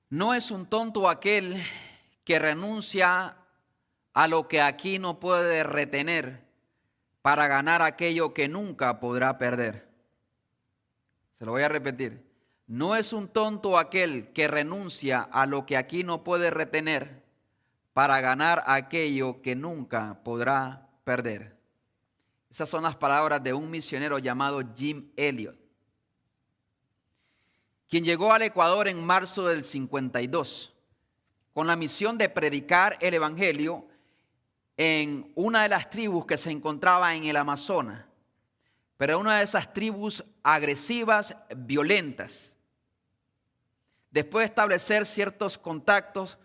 No es un tonto aquel que renuncia a lo que aquí no puede retener para ganar aquello que nunca podrá perder. Se lo voy a repetir. No es un tonto aquel que renuncia a lo que aquí no puede retener para ganar aquello que nunca podrá perder. Esas son las palabras de un misionero llamado Jim Elliot, quien llegó al Ecuador en marzo del 52 con la misión de predicar el evangelio en una de las tribus que se encontraba en el Amazonas, pero una de esas tribus agresivas, violentas. Después de establecer ciertos contactos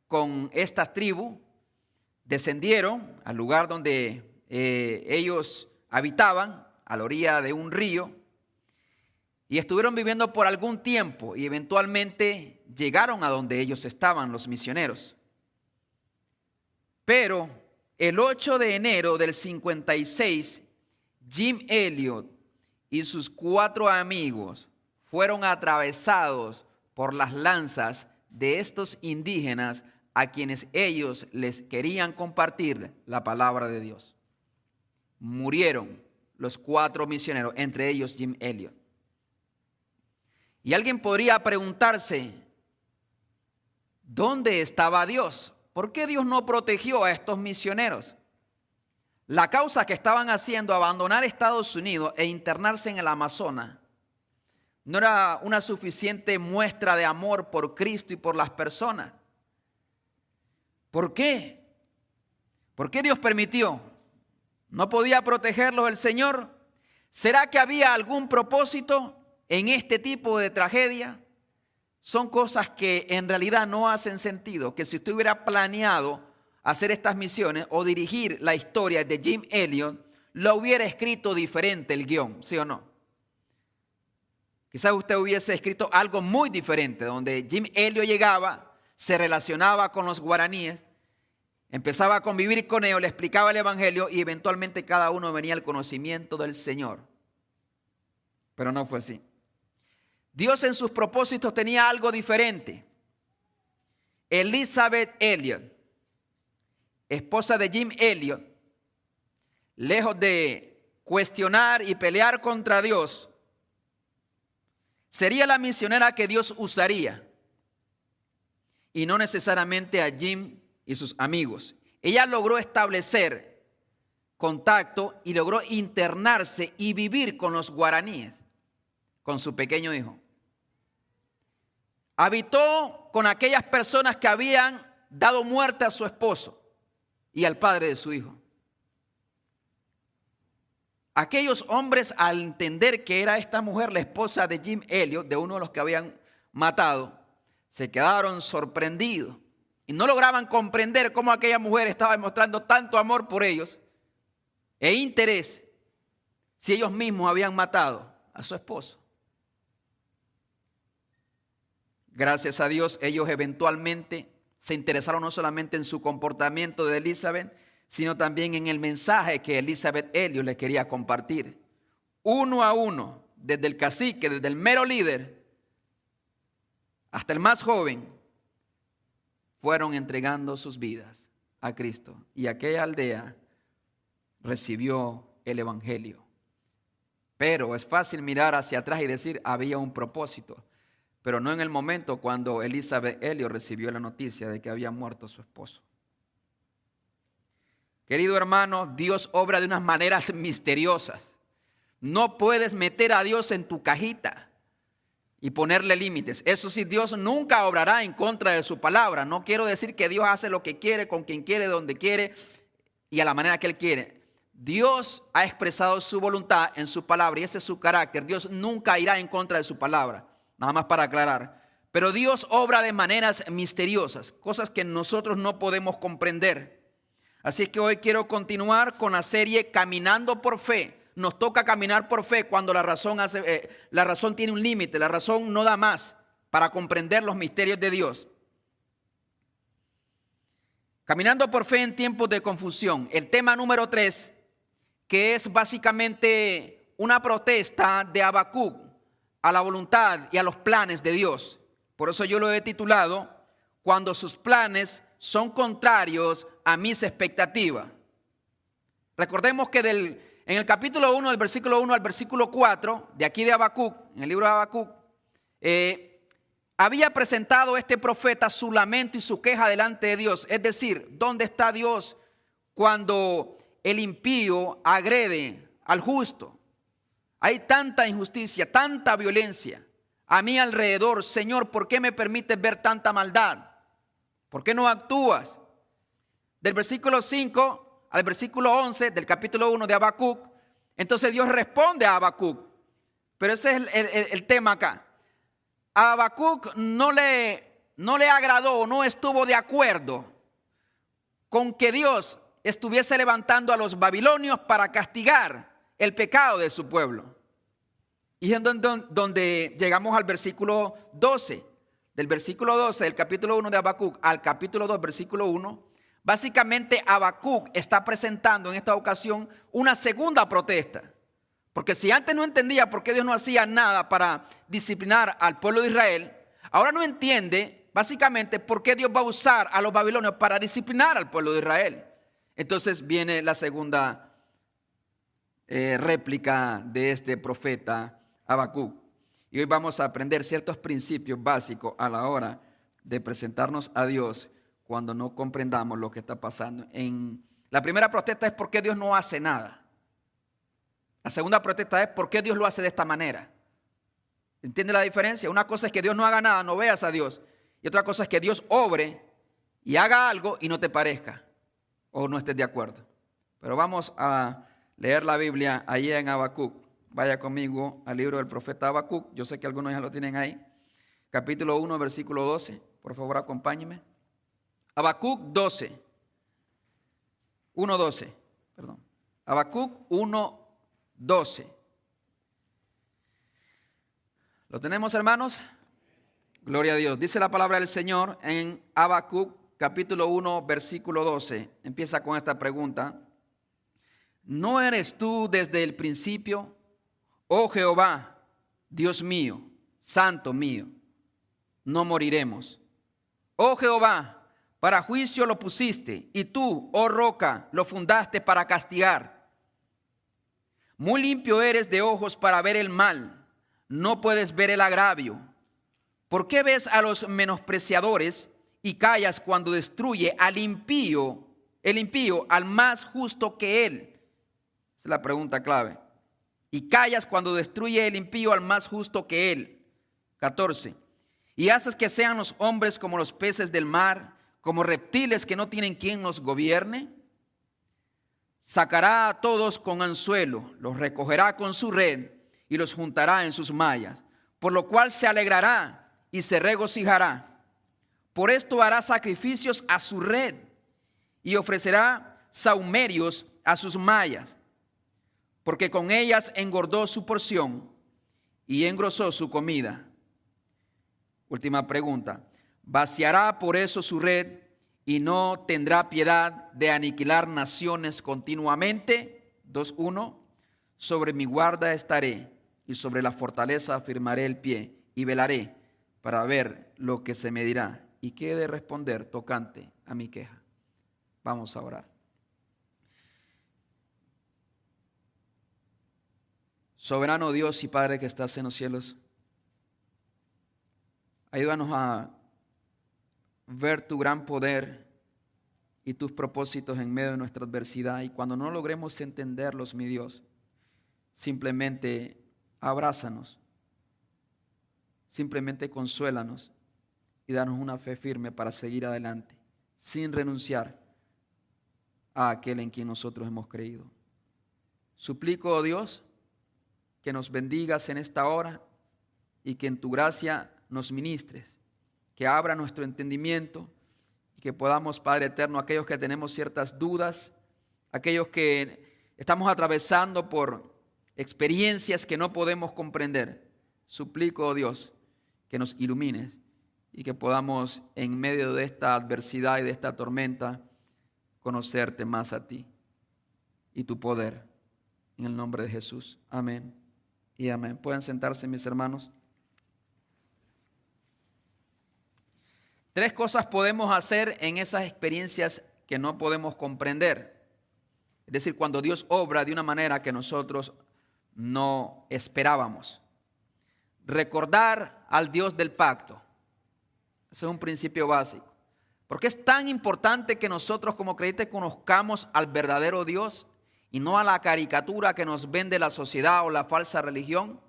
con estas tribus, descendieron al lugar donde ellos habitaban, a la orilla de un río, y estuvieron viviendo por algún tiempo y eventualmente llegaron a donde ellos estaban, los misioneros. Pero el 8 de enero del 56, Jim Elliot y sus 4 amigos fueron atravesados por las lanzas de estos indígenas a quienes ellos les querían compartir la palabra de Dios. Murieron los 4 misioneros, entre ellos Jim Elliot. Y alguien podría preguntarse, ¿dónde estaba Dios? ¿Por qué Dios no protegió a estos misioneros? La causa que estaban haciendo, abandonar Estados Unidos e internarse en el Amazonas, no era una suficiente muestra de amor por Cristo y por las personas. ¿Por qué? ¿Por qué Dios permitió? ¿No podía protegerlos el Señor? ¿Será que había algún propósito en este tipo de tragedia? Son cosas que en realidad no hacen sentido, que si usted hubiera planeado hacer estas misiones o dirigir la historia de Jim Elliot, lo hubiera escrito diferente el guión, ¿sí o no? Quizás usted hubiese escrito algo muy diferente, donde Jim Elliot llegaba, se relacionaba con los guaraníes, empezaba a convivir con ellos, le explicaba el evangelio y eventualmente cada uno venía al conocimiento del Señor. Pero no fue así. Dios en sus propósitos tenía algo diferente. Elizabeth Elliot, esposa de Jim Elliot, lejos de cuestionar y pelear contra Dios, sería la misionera que Dios usaría y no necesariamente a Jim y sus amigos. Ella logró establecer contacto y logró internarse y vivir con los guaraníes, con su pequeño hijo. Habitó con aquellas personas que habían dado muerte a su esposo y al padre de su hijo. Aquellos hombres, al entender que era esta mujer la esposa de Jim Elliot, de uno de los que habían matado, se quedaron sorprendidos y no lograban comprender cómo aquella mujer estaba demostrando tanto amor por ellos e interés si ellos mismos habían matado a su esposo. Gracias a Dios, ellos eventualmente se interesaron no solamente en su comportamiento de Elizabeth, sino también en el mensaje que Elizabeth Elliot les quería compartir. Uno a uno, desde el cacique, desde el mero líder, hasta el más joven, fueron entregando sus vidas a Cristo. Y aquella aldea recibió el evangelio. Pero es fácil mirar hacia atrás y decir, había un propósito. Pero no en el momento cuando Elizabeth Elliot recibió la noticia de que había muerto su esposo. Querido hermano, Dios obra de unas maneras misteriosas. No puedes meter a Dios en tu cajita y ponerle límites. Eso sí, Dios nunca obrará en contra de su palabra. No quiero decir que Dios hace lo que quiere, con quien quiere, donde quiere y a la manera que Él quiere. Dios ha expresado su voluntad en su palabra y ese es su carácter. Dios nunca irá en contra de su palabra. Nada más para aclarar. Pero Dios obra de maneras misteriosas, cosas que nosotros no podemos comprender. Así que hoy quiero continuar con la serie Caminando por Fe. Nos toca caminar por fe cuando la razón tiene un límite, la razón no da más para comprender los misterios de Dios. Caminando por fe en tiempos de confusión. El tema número 3, que es básicamente una protesta de Habacuc a la voluntad y a los planes de Dios. Por eso yo lo he titulado, Cuando sus planes son contrarios a mis expectativas. Recordemos que en el capítulo 1, del versículo 1 al versículo 4, de aquí de Habacuc, en el libro de Habacuc, había presentado este profeta su lamento y su queja delante de Dios. Es decir, ¿dónde está Dios cuando el impío agrede al justo? Hay tanta injusticia, tanta violencia a mi alrededor. Señor, ¿por qué me permites ver tanta maldad? ¿Por qué no actúas? Del versículo 5 al versículo 11 del capítulo 1 de Habacuc, entonces Dios responde a Habacuc. Pero ese es el tema acá. A Habacuc no le agradó o no estuvo de acuerdo con que Dios estuviese levantando a los babilonios para castigar el pecado de su pueblo. Y es donde llegamos al versículo 12. Del versículo 12 del capítulo 1 de Habacuc al capítulo 2, versículo 1, básicamente Habacuc está presentando en esta ocasión una segunda protesta. Porque si antes no entendía por qué Dios no hacía nada para disciplinar al pueblo de Israel, ahora no entiende básicamente por qué Dios va a usar a los babilonios para disciplinar al pueblo de Israel. Entonces viene la segunda réplica de este profeta Habacuc. Y hoy vamos a aprender ciertos principios básicos a la hora de presentarnos a Dios cuando no comprendamos lo que está pasando. La primera protesta es por qué Dios no hace nada. La segunda protesta es por qué Dios lo hace de esta manera. ¿Entiende la diferencia? Una cosa es que Dios no haga nada, no veas a Dios. Y otra cosa es que Dios obre y haga algo y no te parezca o no estés de acuerdo. Pero vamos a leer la Biblia allí en Habacuc. Vaya conmigo al libro del profeta Habacuc. Yo sé que algunos ya lo tienen ahí. Capítulo 1, versículo 12. Por favor, acompáñeme. Habacuc 12. 1:12. Perdón. Habacuc 1:12. ¿Lo tenemos, hermanos? Gloria a Dios. Dice la palabra del Señor en Habacuc, capítulo 1, versículo 12. Empieza con esta pregunta. ¿No eres tú desde el principio, oh Jehová, Dios mío, santo mío? No moriremos. Oh Jehová, para juicio lo pusiste, y tú, oh roca, lo fundaste para castigar. Muy limpio eres de ojos para ver el mal, no puedes ver el agravio. ¿Por qué ves a los menospreciadores y callas cuando destruye al impío, el impío, al más justo que él? Esa es la pregunta clave. Y callas cuando destruye el impío al más justo que él. 14. Y haces que sean los hombres como los peces del mar, como reptiles que no tienen quien los gobierne. Sacará a todos con anzuelo, los recogerá con su red y los juntará en sus mallas, por lo cual se alegrará y se regocijará. Por esto hará sacrificios a su red y ofrecerá sahumerios a sus mallas, porque con ellas engordó su porción y engrosó su comida. Última pregunta. ¿Vaciará por eso su red y no tendrá piedad de aniquilar naciones continuamente? 2:1. Sobre mi guarda estaré y sobre la fortaleza afirmaré el pie y velaré para ver lo que se me dirá y qué he de responder tocante a mi queja. Vamos a orar. Soberano Dios y Padre que estás en los cielos, ayúdanos a ver tu gran poder y tus propósitos en medio de nuestra adversidad. Y cuando no logremos entenderlos, mi Dios, simplemente abrázanos, simplemente consuélanos y danos una fe firme para seguir adelante, sin renunciar a aquel en quien nosotros hemos creído. Suplico, oh Dios, que nos bendigas en esta hora y que en tu gracia nos ministres, que abra nuestro entendimiento y que podamos, Padre eterno, aquellos que tenemos ciertas dudas, aquellos que estamos atravesando por experiencias que no podemos comprender, suplico, oh Dios, que nos ilumines y que podamos en medio de esta adversidad y de esta tormenta conocerte más a ti y tu poder. En el nombre de Jesús. Amén y amén. Pueden sentarse, mis hermanos. Tres cosas podemos hacer en esas experiencias que no podemos comprender. Es decir, cuando Dios obra de una manera que nosotros no esperábamos. Recordar al Dios del pacto. Ese es un principio básico. ¿Por qué es tan importante que nosotros como creyentes conozcamos al verdadero Dios y no a la caricatura que nos vende la sociedad o la falsa religión?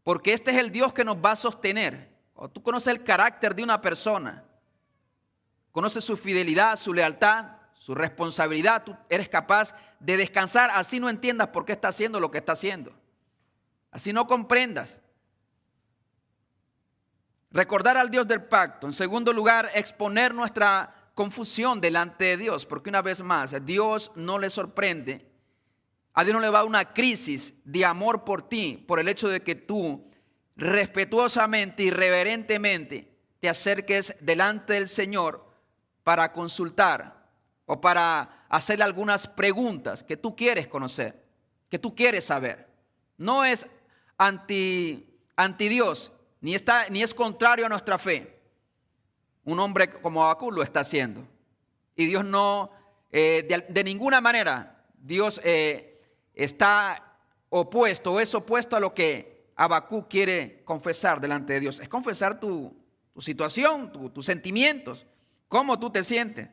Porque este es el Dios que nos va a sostener. O tú conoces el carácter de una persona, conoces su fidelidad, su lealtad, su responsabilidad, tú eres capaz de descansar, así no entiendas por qué está haciendo lo que está haciendo, así no comprendas. Recordar al Dios del pacto. En segundo lugar, exponer nuestra confusión delante de Dios, porque una vez más, a Dios no le sorprende, a Dios no le va a una crisis de amor por ti, por el hecho de que tú respetuosamente y reverentemente te acerques delante del Señor para consultar o para hacerle algunas preguntas que tú quieres conocer, que tú quieres saber. No es anti Dios, ni es contrario a nuestra fe. Un hombre como Habacuc lo está haciendo. Y Dios no, de ninguna manera, Dios está opuesto o es opuesto a lo que Habacuc quiere confesar delante de Dios. Es confesar tu situación, tus sentimientos, cómo tú te sientes.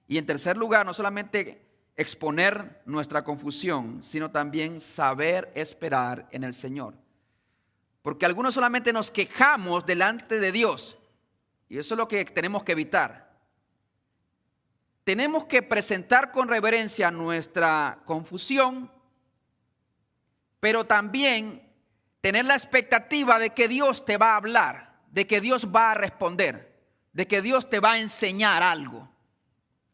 Y en tercer lugar, no solamente exponer nuestra confusión, sino también saber esperar en el Señor. Porque algunos solamente nos quejamos delante de Dios. Y eso es lo que tenemos que evitar. Tenemos que presentar con reverencia nuestra confusión, pero también tener la expectativa de que Dios te va a hablar, de que Dios va a responder, de que Dios te va a enseñar algo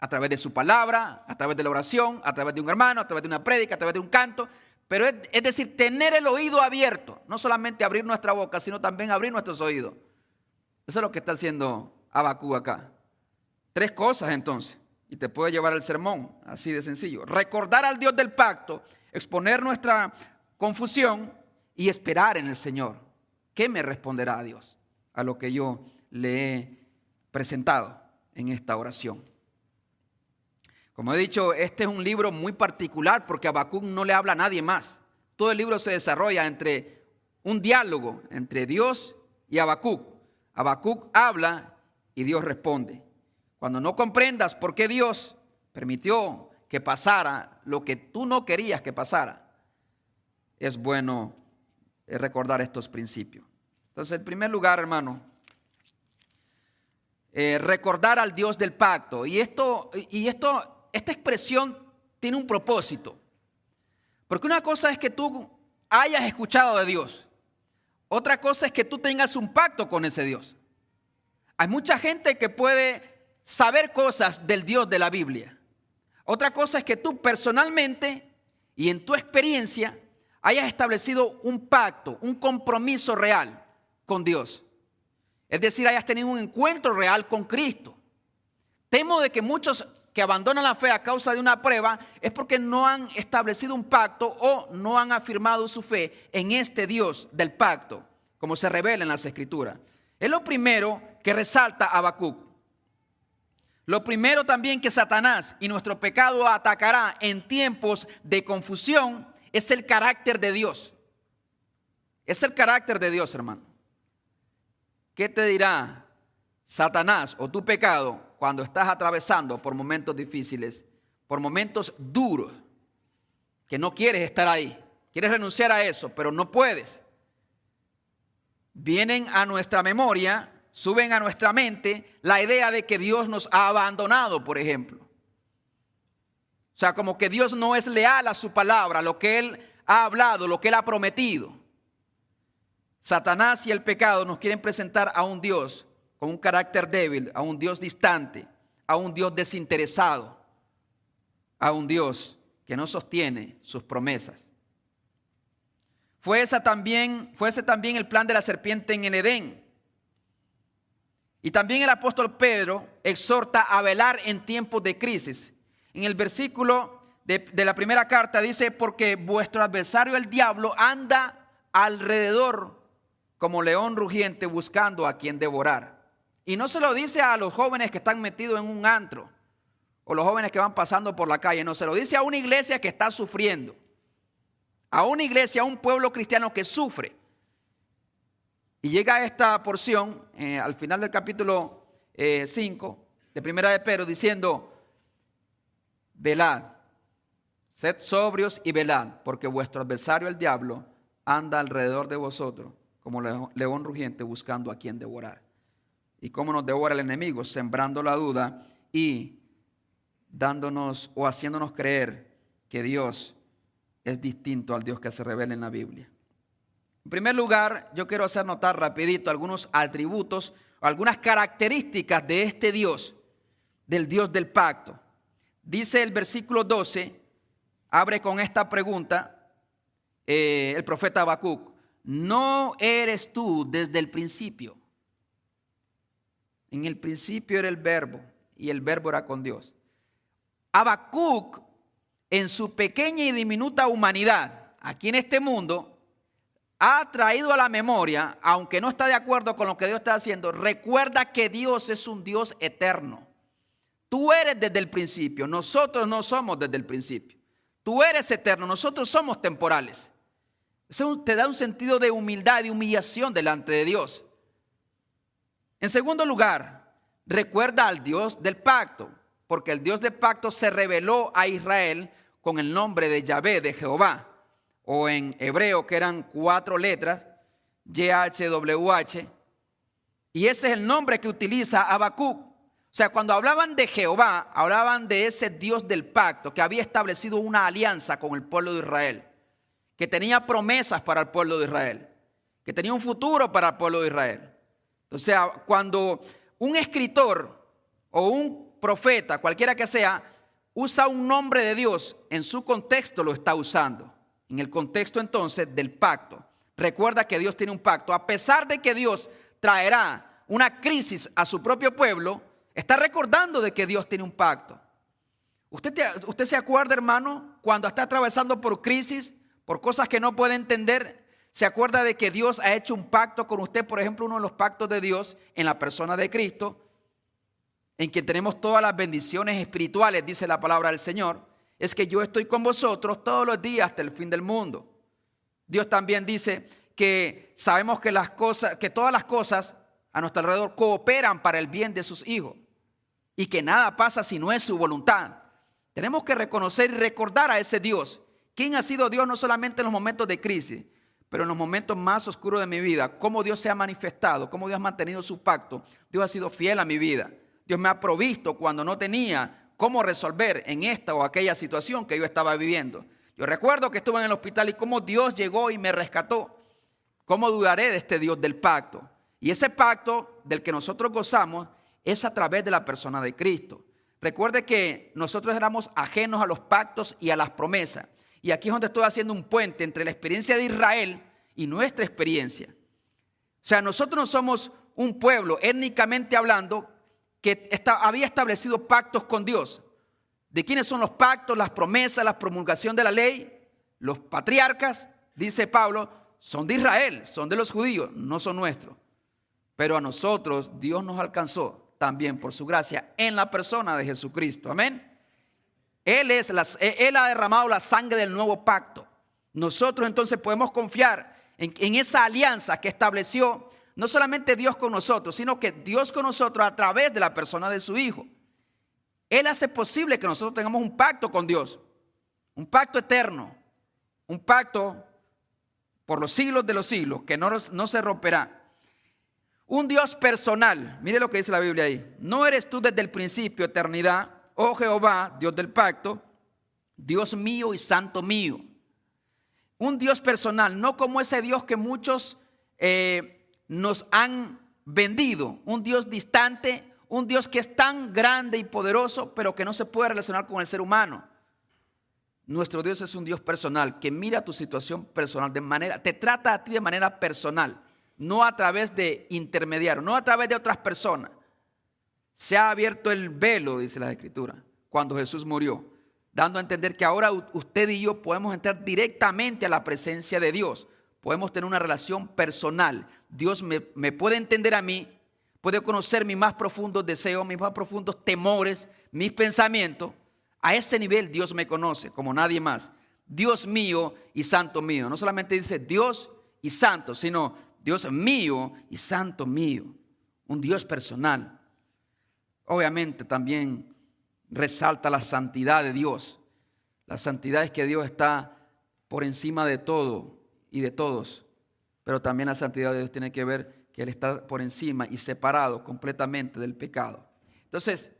a través de su palabra, a través de la oración, a través de un hermano, a través de una prédica, a través de un canto. Pero es decir, tener el oído abierto, no solamente abrir nuestra boca, sino también abrir nuestros oídos. Eso es lo que está haciendo Habacuc acá. Tres cosas entonces, y te puede llevar el sermón, así de sencillo. Recordar al Dios del pacto, exponer nuestra confusión y esperar en el Señor. ¿Qué me responderá a Dios a lo que yo le he presentado en esta oración? Como he dicho, este es un libro muy particular porque Habacuc no le habla a nadie más. Todo el libro se desarrolla entre un diálogo entre Dios y Habacuc. Habacuc habla y Dios responde. Cuando no comprendas por qué Dios permitió que pasara lo que tú no querías que pasara, es bueno recordar estos principios. Entonces, en primer lugar, hermano, recordar al Dios del pacto. Esta expresión tiene un propósito. Porque una cosa es que tú hayas escuchado de Dios. Otra cosa es que tú tengas un pacto con ese Dios. Hay mucha gente que puede saber cosas del Dios de la Biblia. Otra cosa es que tú personalmente y en tu experiencia hayas establecido un pacto, un compromiso real con Dios. Es decir, hayas tenido un encuentro real con Cristo. Temo de que muchos que abandonan la fe a causa de una prueba es porque no han establecido un pacto o no han afirmado su fe en este Dios del pacto, como se revela en las Escrituras. Es lo primero que resalta Habacuc. Lo primero también que Satanás y nuestro pecado atacará en tiempos de confusión es el carácter de Dios. Es el carácter de Dios, hermano. ¿Qué te dirá Satanás o tu pecado cuando estás atravesando por momentos difíciles, por momentos duros, que no quieres estar ahí? Quieres renunciar a eso, pero no puedes. Vienen a nuestra memoria, suben a nuestra mente la idea de que Dios nos ha abandonado, por ejemplo. O sea, como que Dios no es leal a su palabra, lo que Él ha hablado, lo que Él ha prometido. Satanás y el pecado nos quieren presentar a un Dios con un carácter débil, a un Dios distante, a un Dios desinteresado, a un Dios que no sostiene sus promesas. Fue ese también el plan de la serpiente en el Edén. Y también el apóstol Pedro exhorta a velar en tiempos de crisis. En el versículo de la primera carta dice: porque vuestro adversario el diablo anda alrededor como león rugiente buscando a quien devorar. Y no se lo dice a los jóvenes que están metidos en un antro o los jóvenes que van pasando por la calle. No, se lo dice a una iglesia que está sufriendo. A una iglesia, a un pueblo cristiano que sufre. Y llega esta porción al final del capítulo 5 de Primera de Pedro diciendo: velad, sed sobrios y velad, porque vuestro adversario el diablo anda alrededor de vosotros como león rugiente buscando a quien devorar. ¿Y cómo nos devora el enemigo? Sembrando la duda y dándonos o haciéndonos creer que Dios es distinto al Dios que se revela en la Biblia. En primer lugar, yo quiero hacer notar rapidito algunos atributos, algunas características de este Dios, del Dios del pacto. Dice el versículo 12, abre con esta pregunta el profeta Habacuc: ¿no eres tú desde el principio? En el principio era el verbo y el verbo era con Dios. Habacuc, en su pequeña y diminuta humanidad, aquí en este mundo, ha traído a la memoria, aunque no está de acuerdo con lo que Dios está haciendo, recuerda que Dios es un Dios eterno. Tú eres desde el principio, nosotros no somos desde el principio. Tú eres eterno, nosotros somos temporales. Eso te da un sentido de humildad y humillación delante de Dios. En segundo lugar, recuerda al Dios del pacto, porque el Dios del pacto se reveló a Israel con el nombre de Yahvé, de Jehová, o en hebreo, que eran 4 letras, YHWH, y ese es el nombre que utiliza Habacuc. O sea, cuando hablaban de Jehová, hablaban de ese Dios del pacto que había establecido una alianza con el pueblo de Israel, que tenía promesas para el pueblo de Israel, que tenía un futuro para el pueblo de Israel. O sea, cuando un escritor o un profeta, cualquiera que sea, usa un nombre de Dios, en su contexto lo está usando. En el contexto entonces del pacto. Recuerda que Dios tiene un pacto. A pesar de que Dios traerá una crisis a su propio pueblo, está recordando de que Dios tiene un pacto. ¿Usted se acuerda, hermano, cuando está atravesando por crisis, por cosas que no puede entender? ¿Se acuerda de que Dios ha hecho un pacto con usted? Por ejemplo, uno de los pactos de Dios en la persona de Cristo, en que tenemos todas las bendiciones espirituales, dice la palabra del Señor, es que yo estoy con vosotros todos los días hasta el fin del mundo. Dios también dice que sabemos que todas las cosas a nuestro alrededor cooperan para el bien de sus hijos y que nada pasa si no es su voluntad. Tenemos que reconocer y recordar a ese Dios. ¿Quién ha sido Dios no solamente en los momentos de crisis, pero en los momentos más oscuros de mi vida? Cómo Dios se ha manifestado, cómo Dios ha mantenido su pacto. Dios ha sido fiel a mi vida. Dios me ha provisto cuando no tenía cómo resolver en esta o aquella situación que yo estaba viviendo. Yo recuerdo que estuve en el hospital y cómo Dios llegó y me rescató. ¿Cómo dudaré de este Dios del pacto? Y ese pacto del que nosotros gozamos es a través de la persona de Cristo. Recuerde que nosotros éramos ajenos a los pactos y a las promesas. Y aquí es donde estoy haciendo un puente entre la experiencia de Israel y nuestra experiencia. O sea, nosotros no somos un pueblo étnicamente hablando que había establecido pactos con Dios. ¿De quiénes son los pactos, las promesas, la promulgación de la ley? Los patriarcas, dice Pablo, son de Israel, son de los judíos, no son nuestros. Pero a nosotros Dios nos alcanzó también por su gracia en la persona de Jesucristo. Amén. Él ha derramado la sangre del nuevo pacto. Nosotros entonces podemos confiar en esa alianza que estableció no solamente Dios con nosotros, sino que Dios con nosotros a través de la persona de su Hijo. Él hace posible que nosotros tengamos un pacto con Dios, un pacto eterno, un pacto por los siglos de los siglos, que no se romperá. Un Dios personal, mire lo que dice la Biblia ahí. No eres tú desde el principio, eternidad, oh Jehová, Dios del pacto, Dios mío y santo mío. Un Dios personal, no como ese Dios que muchos nos han vendido, un Dios distante, un Dios que es tan grande y poderoso, pero que no se puede relacionar con el ser humano. Nuestro Dios es un Dios personal, que mira tu situación personal, te trata a ti de manera personal, no a través de intermediarios, no a través de otras personas. Se ha abierto el velo, dice la Escritura, cuando Jesús murió, dando a entender que ahora usted y yo podemos entrar directamente a la presencia de Dios. Podemos tener una relación personal. Dios me puede entender a mí, puede conocer mis más profundos deseos, mis más profundos temores, mis pensamientos. A ese nivel Dios me conoce como nadie más. Dios mío y santo mío. No solamente dice Dios y santo, sino Dios mío y santo mío. Un Dios personal. Obviamente también resalta la santidad de Dios. La santidad es que Dios está por encima de todo y de todos. Pero también la santidad de Dios tiene que ver que Él está por encima y separado completamente del pecado. Entonces,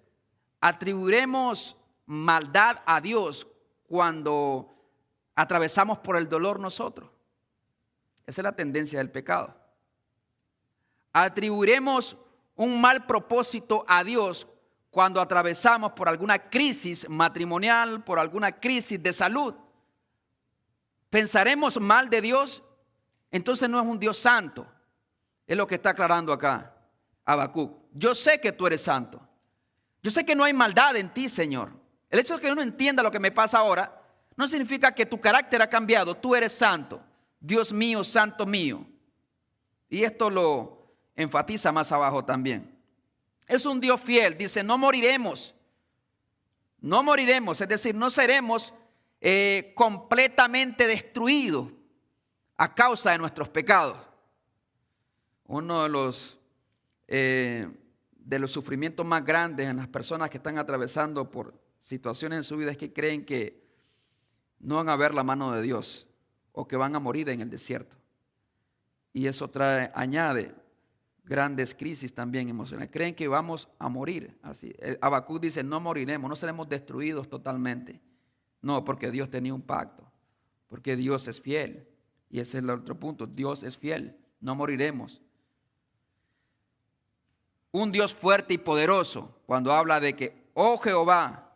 atribuiremos maldad a Dios cuando atravesamos por el dolor nosotros. Esa es la tendencia del pecado. Atribuiremos un mal propósito a Dios cuando atravesamos por alguna crisis matrimonial, por alguna crisis de salud. ¿Pensaremos mal de Dios? Entonces no es un Dios santo. Es lo que está aclarando acá Habacuc. Yo sé que tú eres santo. Yo sé que no hay maldad en ti, Señor. El hecho de que uno entienda lo que me pasa ahora no significa que tu carácter ha cambiado. Tú eres santo. Dios mío, santo mío. Y esto lo enfatiza más abajo también. Es un Dios fiel. Dice, no moriremos. No moriremos. Es decir, no seremos completamente destruidos a causa de nuestros pecados. Uno de los sufrimientos más grandes en las personas que están atravesando por situaciones en su vida es que creen que no van a ver la mano de Dios o que van a morir en el desierto. Y eso añade grandes crisis también emocionales. Creen que vamos a morir. Así. Habacuc dice, no moriremos, no seremos destruidos totalmente. No, porque Dios tenía un pacto, porque Dios es fiel. Y ese es el otro punto, Dios es fiel, no moriremos. Un Dios fuerte y poderoso, cuando habla de que, oh Jehová,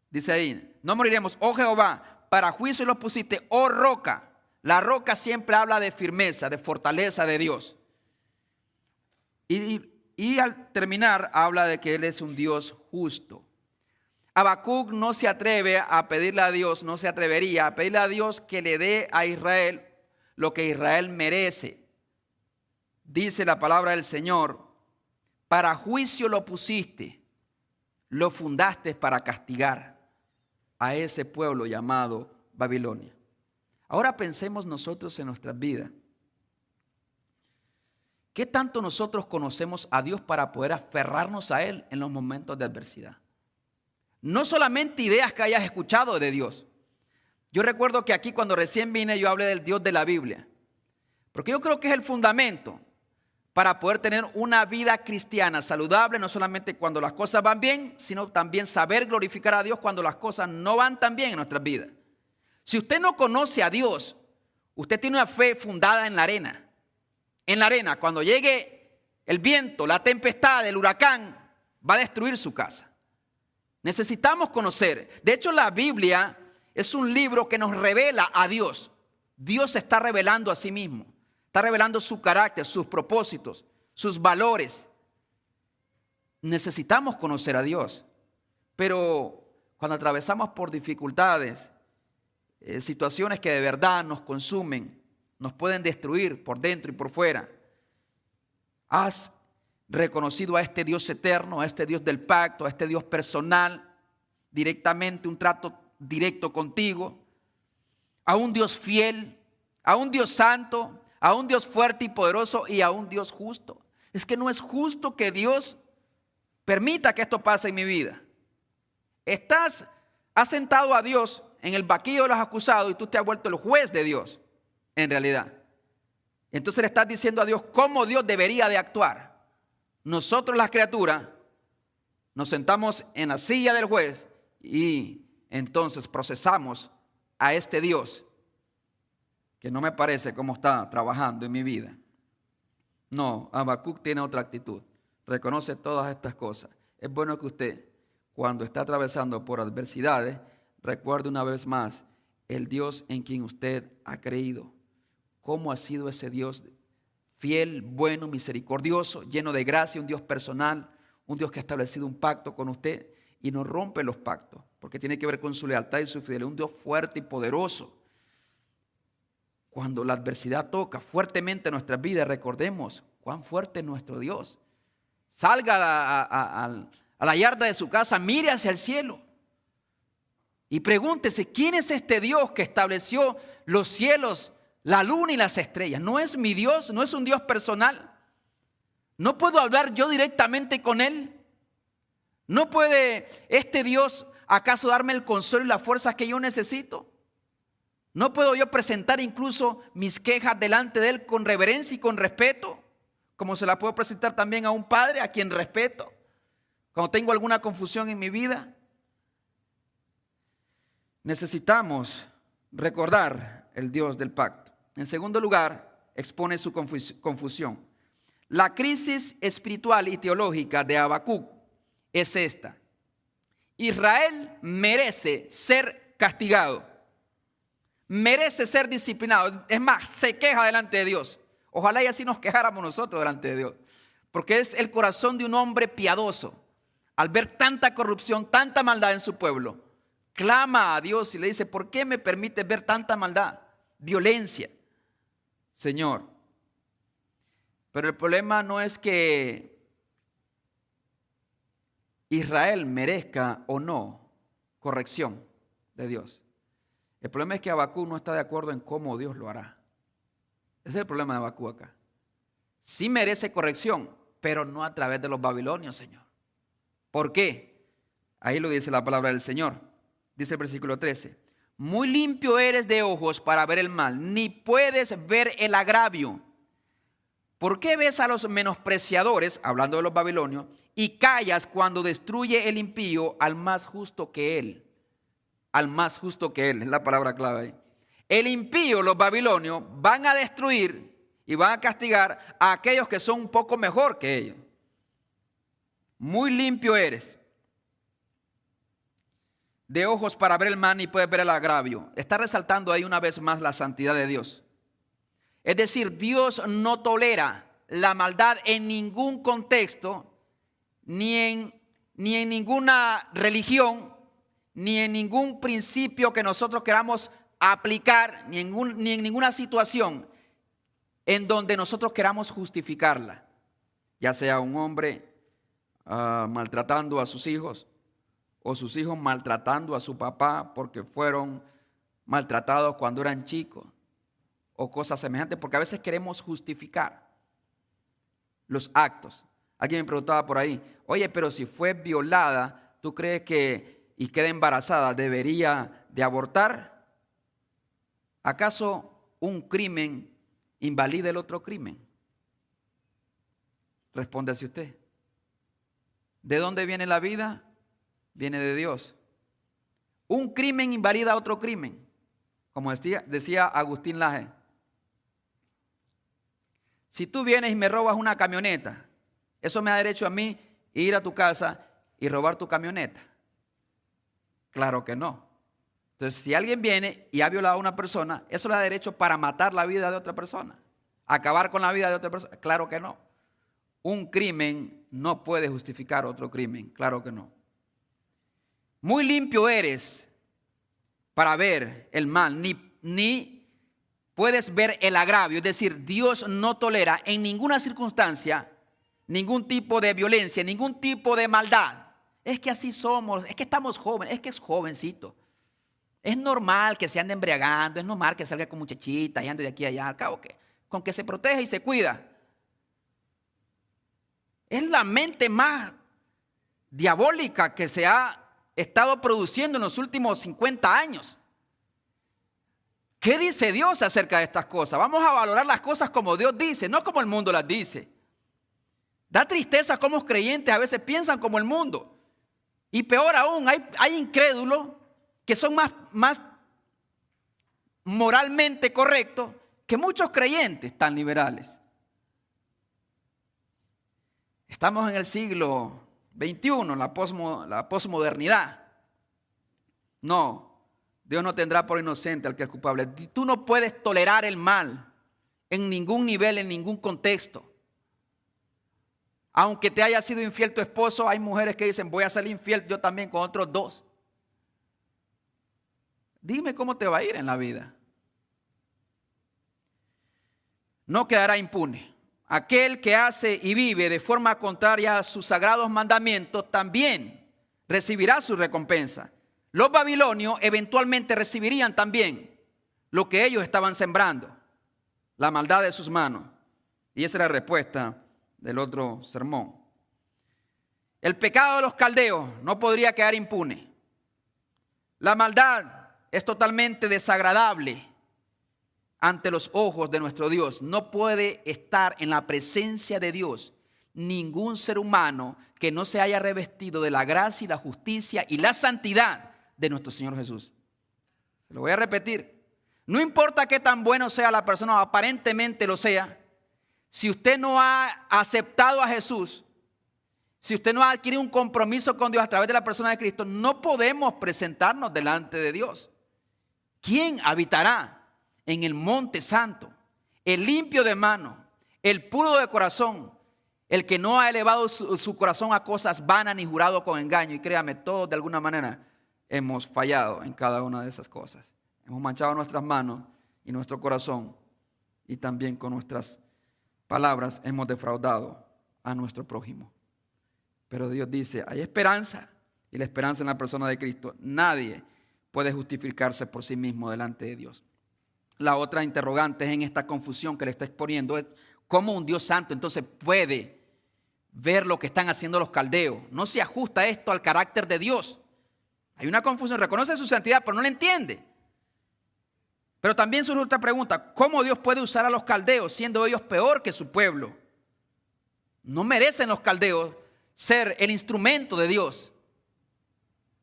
dice ahí, no moriremos, oh Jehová, para juicio los pusiste, oh roca. La roca siempre habla de firmeza, de fortaleza de Dios. Y al terminar habla de que Él es un Dios justo. Habacuc no se atreve a pedirle a Dios, no se atrevería a pedirle a Dios que le dé a Israel lo que Israel merece. Dice la palabra del Señor, para juicio lo pusiste, lo fundaste para castigar a ese pueblo llamado Babilonia. Ahora pensemos nosotros en nuestras vidas. ¿Qué tanto nosotros conocemos a Dios para poder aferrarnos a Él en los momentos de adversidad? No solamente ideas que hayas escuchado de Dios. Yo recuerdo que aquí cuando recién vine yo hablé del Dios de la Biblia. Porque yo creo que es el fundamento para poder tener una vida cristiana saludable, no solamente cuando las cosas van bien, sino también saber glorificar a Dios cuando las cosas no van tan bien en nuestras vidas. Si usted no conoce a Dios, usted tiene una fe fundada en la arena. En la arena, cuando llegue el viento, la tempestad, el huracán, va a destruir su casa. Necesitamos conocer. De hecho, la Biblia es un libro que nos revela a Dios. Dios se está revelando a sí mismo. Está revelando su carácter, sus propósitos, sus valores. Necesitamos conocer a Dios. Pero cuando atravesamos por dificultades, situaciones que de verdad nos consumen, nos pueden destruir por dentro y por fuera, has reconocido a este Dios eterno, a este Dios del pacto, a este Dios personal, directamente, un trato directo contigo, a un Dios fiel, a un Dios santo, a un Dios fuerte y poderoso y a un Dios justo. Es que no es justo que Dios permita que esto pase en mi vida. Has sentado a Dios en el banquillo de los acusados y tú te has vuelto el juez de Dios, en realidad. Entonces le estás diciendo a Dios cómo Dios debería de actuar. Nosotros las criaturas nos sentamos en la silla del juez y entonces procesamos a este Dios que no me parece cómo está trabajando en mi vida. No, Habacuc tiene otra actitud. Reconoce todas estas cosas. Es bueno que usted, cuando está atravesando por adversidades, recuerde una vez más el Dios en quien usted ha creído. Cómo ha sido ese Dios fiel, bueno, misericordioso, lleno de gracia, un Dios personal, un Dios que ha establecido un pacto con usted y no rompe los pactos, porque tiene que ver con su lealtad y su fidelidad. Un Dios fuerte y poderoso. Cuando la adversidad toca fuertemente nuestras vidas, recordemos cuán fuerte es nuestro Dios. salga a la yarda de su casa, mire hacia el cielo y pregúntese, ¿quién es este Dios que estableció los cielos, la luna y las estrellas? ¿No es mi Dios? ¿No es un Dios personal? ¿No puedo hablar yo directamente con Él? ¿No puede este Dios acaso darme el consuelo y las fuerzas que yo necesito? ¿No puedo yo presentar incluso mis quejas delante de Él con reverencia y con respeto? Como se la puedo presentar también a un padre a quien respeto, cuando tengo alguna confusión en mi vida. Necesitamos recordar el Dios del pacto. En segundo lugar, expone su confusión. La crisis espiritual y teológica de Habacuc es esta: Israel merece ser castigado, merece ser disciplinado. Es más, se queja delante de Dios. Ojalá y así nos quejáramos nosotros delante de Dios, porque es el corazón de un hombre piadoso. Al ver tanta corrupción, tanta maldad en su pueblo, clama a Dios y le dice: ¿por qué me permites ver tanta maldad, violencia, Señor? Pero el problema no es que Israel merezca o no corrección de Dios. El problema es que Habacuc no está de acuerdo en cómo Dios lo hará. Ese es el problema de Habacuc acá. Sí merece corrección, pero no a través de los babilonios, Señor. ¿Por qué? Ahí lo dice la palabra del Señor. Dice el versículo 13: muy limpio eres de ojos para ver el mal, ni puedes ver el agravio. ¿Por qué ves a los menospreciadores, hablando de los babilonios, y callas cuando destruye el impío al más justo que él? Al más justo que él, es la palabra clave ahí. El impío, los babilonios, van a destruir y van a castigar a aquellos que son un poco mejor que ellos. Muy limpio eres de ojos para ver el mal y puedes ver el agravio. Está resaltando ahí una vez más la santidad de Dios. Es decir, Dios no tolera la maldad en ningún contexto, ni en ninguna religión, ni en ningún principio que nosotros queramos aplicar, ni en ninguna situación en donde nosotros queramos justificarla. Ya sea un hombre maltratando a sus hijos, o sus hijos maltratando a su papá porque fueron maltratados cuando eran chicos, o cosas semejantes, porque a veces queremos justificar los actos. Alguien me preguntaba por ahí: oye, pero si fue violada, ¿tú crees que y queda embarazada, debería de abortar? ¿Acaso un crimen invalida el otro crimen? Respóndase usted. ¿De dónde viene la vida? Viene de Dios. Un crimen invalida otro crimen, como decía Agustín Laje. Si tú vienes y me robas una camioneta, ¿eso me da derecho a mí ir a tu casa y robar tu camioneta? Claro que no. Entonces, si alguien viene y ha violado a una persona, ¿eso le da derecho para matar la vida de otra persona? ¿Acabar con la vida de otra persona? Claro que no. Un crimen no puede justificar otro crimen, claro que no. Muy limpio eres para ver el mal, ni puedes ver el agravio. Es decir, Dios no tolera en ninguna circunstancia ningún tipo de violencia, ningún tipo de maldad. Es que así somos, es que estamos jóvenes, es que es jovencito. Es normal que se ande embriagando, es normal que salga con muchachitas y ande de aquí a allá. Al cabo que con que se protege y se cuida. Es la mente más diabólica que se ha estado produciendo en los últimos 50 años. ¿Qué dice Dios acerca de estas cosas? Vamos a valorar las cosas como Dios dice, no como el mundo las dice. Da tristeza cómo los creyentes a veces piensan como el mundo. Y peor aún, hay incrédulos que son más moralmente correctos que muchos creyentes tan liberales. Estamos en el siglo XXI, la posmodernidad. No, Dios no tendrá por inocente al que es culpable. Tú no puedes tolerar el mal en ningún nivel, en ningún contexto. Aunque te haya sido infiel tu esposo, hay mujeres que dicen: voy a ser infiel yo también con otros dos. Dime cómo te va a ir en la vida. No quedará impune. aquel que hace y vive de forma contraria a sus sagrados mandamientos también recibirá su recompensa. Los babilonios eventualmente recibirían también lo que ellos estaban sembrando, la maldad de sus manos. Y esa es la respuesta del otro sermón. El pecado de los caldeos no podría quedar impune. La maldad es totalmente desagradable ante los ojos de nuestro Dios. No puede estar en la presencia de Dios ningún ser humano que no se haya revestido de la gracia y la justicia y la santidad de nuestro Señor Jesús. Se lo voy a repetir. No importa qué tan bueno sea la persona, aparentemente lo sea, si usted no ha aceptado a Jesús, si usted no ha adquirido un compromiso con Dios a través de la persona de Cristo, no podemos presentarnos delante de Dios. ¿Quién habitará en el monte santo? El limpio de mano, el puro de corazón, el que no ha elevado su corazón a cosas vanas ni jurado con engaño. Y créame, todos de alguna manera hemos fallado en cada una de esas cosas. Hemos manchado nuestras manos y nuestro corazón, y también con nuestras palabras hemos defraudado a nuestro prójimo. Pero Dios dice, hay esperanza, y la esperanza en la persona de Cristo. Nadie puede justificarse por sí mismo delante de Dios. La otra interrogante es en esta confusión que le está exponiendo, es cómo un Dios santo entonces puede ver lo que están haciendo los caldeos. No se ajusta esto al carácter de Dios. Hay una confusión, reconoce su santidad, pero no la entiende. Pero también surge otra pregunta, ¿cómo Dios puede usar a los caldeos siendo ellos peor que su pueblo? No merecen los caldeos ser el instrumento de Dios.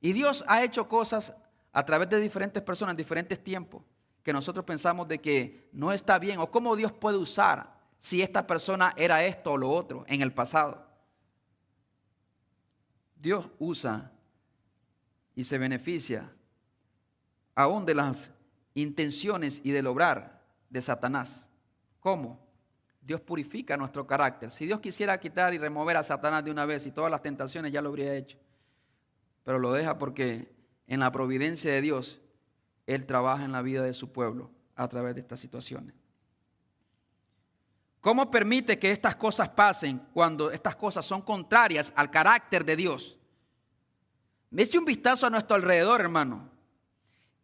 Y Dios ha hecho cosas a través de diferentes personas en diferentes tiempos que nosotros pensamos de que no está bien, o cómo Dios puede usar si esta persona era esto o lo otro en el pasado. Dios usa y se beneficia aún de las intenciones y del obrar de Satanás. ¿Cómo? Dios purifica nuestro carácter. Si Dios quisiera quitar y remover a Satanás de una vez y todas las tentaciones, ya lo habría hecho. Pero lo deja porque en la providencia de Dios, Él trabaja en la vida de su pueblo a través de estas situaciones. ¿Cómo permite que estas cosas pasen cuando estas cosas son contrarias al carácter de Dios? Eche un vistazo a nuestro alrededor, hermano.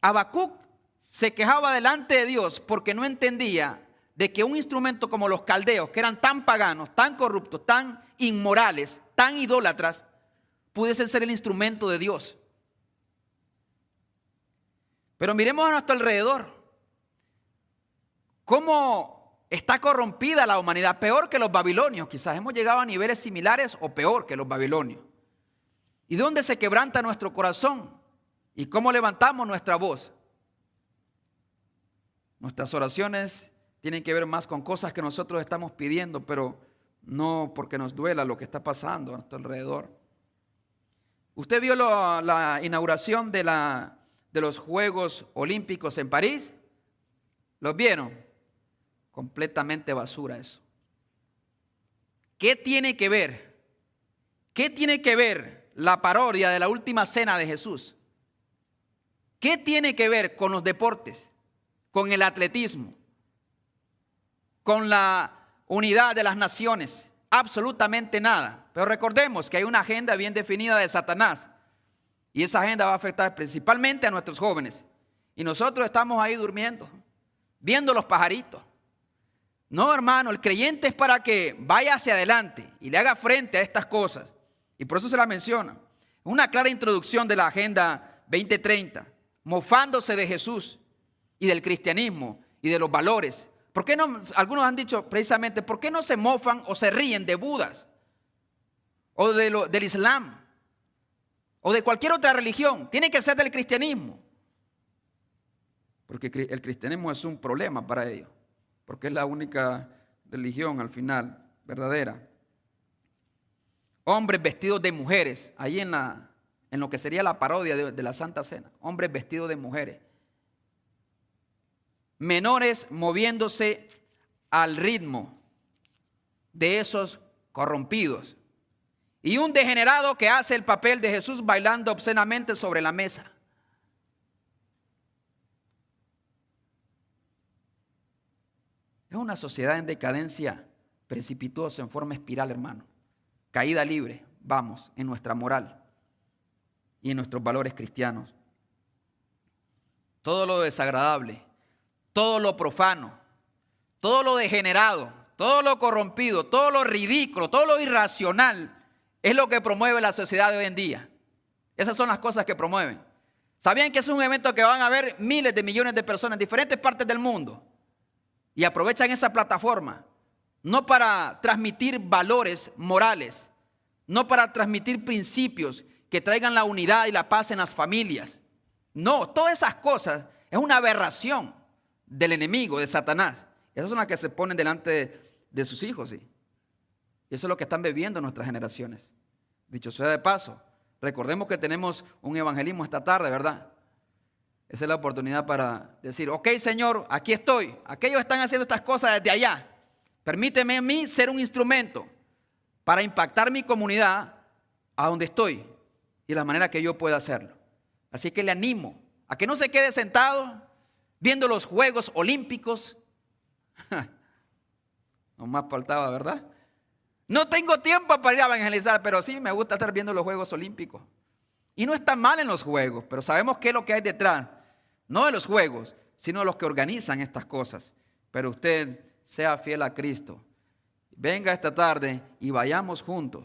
Habacuc se quejaba delante de Dios porque no entendía de que un instrumento como los caldeos, que eran tan paganos, tan corruptos, tan inmorales, tan idólatras, pudiesen ser el instrumento de Dios. Pero miremos a nuestro alrededor. ¿Cómo está corrompida la humanidad? Peor que los babilonios. Quizás hemos llegado a niveles similares o peor que los babilonios. ¿Y dónde se quebranta nuestro corazón? ¿Y cómo levantamos nuestra voz? Nuestras oraciones tienen que ver más con cosas que nosotros estamos pidiendo, pero no porque nos duela lo que está pasando a nuestro alrededor. ¿Usted vio la inauguración de los Juegos Olímpicos en París? ¿Los vieron? Completamente basura eso. ¿Qué tiene que ver? ¿Qué tiene que ver la parodia de la última cena de Jesús? ¿Qué tiene que ver con los deportes, con el atletismo, con la unidad de las naciones? Absolutamente nada. Pero recordemos que hay una agenda bien definida de Satanás. Y esa agenda va a afectar principalmente a nuestros jóvenes. Y nosotros estamos ahí durmiendo, viendo los pajaritos. No, hermano, el creyente es para que vaya hacia adelante y le haga frente a estas cosas. Y por eso se la menciona. Una clara introducción de la Agenda 2030, mofándose de Jesús y del cristianismo y de los valores. ¿Por qué no? Algunos han dicho precisamente, ¿por qué no se mofan o se ríen de Budas o del Islam o de cualquier otra religión? Tiene que ser del cristianismo. Porque el cristianismo es un problema para ellos, porque es la única religión al final verdadera. Hombres vestidos de mujeres, ahí en lo que sería la parodia de la Santa Cena, hombres vestidos de mujeres. Menores moviéndose al ritmo de esos corrompidos. Y un degenerado que hace el papel de Jesús bailando obscenamente sobre la mesa. Es una sociedad en decadencia precipitoso, en forma espiral, hermano. Caída libre, vamos, en nuestra moral y en nuestros valores cristianos. Todo lo desagradable, todo lo profano, todo lo degenerado, todo lo corrompido, todo lo ridículo, todo lo irracional es lo que promueve la sociedad de hoy en día. Esas son las cosas que promueven. ¿Sabían que es un evento que van a ver miles de millones de personas en diferentes partes del mundo? Y aprovechan esa plataforma, no para transmitir valores morales, no para transmitir principios que traigan la unidad y la paz en las familias. No, todas esas cosas es una aberración del enemigo, de Satanás. Esas son las que se ponen delante de sus hijos, ¿sí? Y eso es lo que están bebiendo nuestras generaciones. Dicho sea de paso, recordemos que tenemos un evangelismo esta tarde, ¿verdad? Esa es la oportunidad para decir, ok, Señor, aquí estoy. Aquellos están haciendo estas cosas desde allá. Permíteme a mí ser un instrumento para impactar mi comunidad a donde estoy y de la manera que yo pueda hacerlo. Así que le animo a que no se quede sentado viendo los Juegos Olímpicos. No más faltaba, ¿verdad? No tengo tiempo para ir a evangelizar, pero sí me gusta estar viendo los Juegos Olímpicos. Y no está mal en los Juegos, pero sabemos qué es lo que hay detrás. No de los Juegos, sino de los que organizan estas cosas. Pero usted sea fiel a Cristo. Venga esta tarde y vayamos juntos,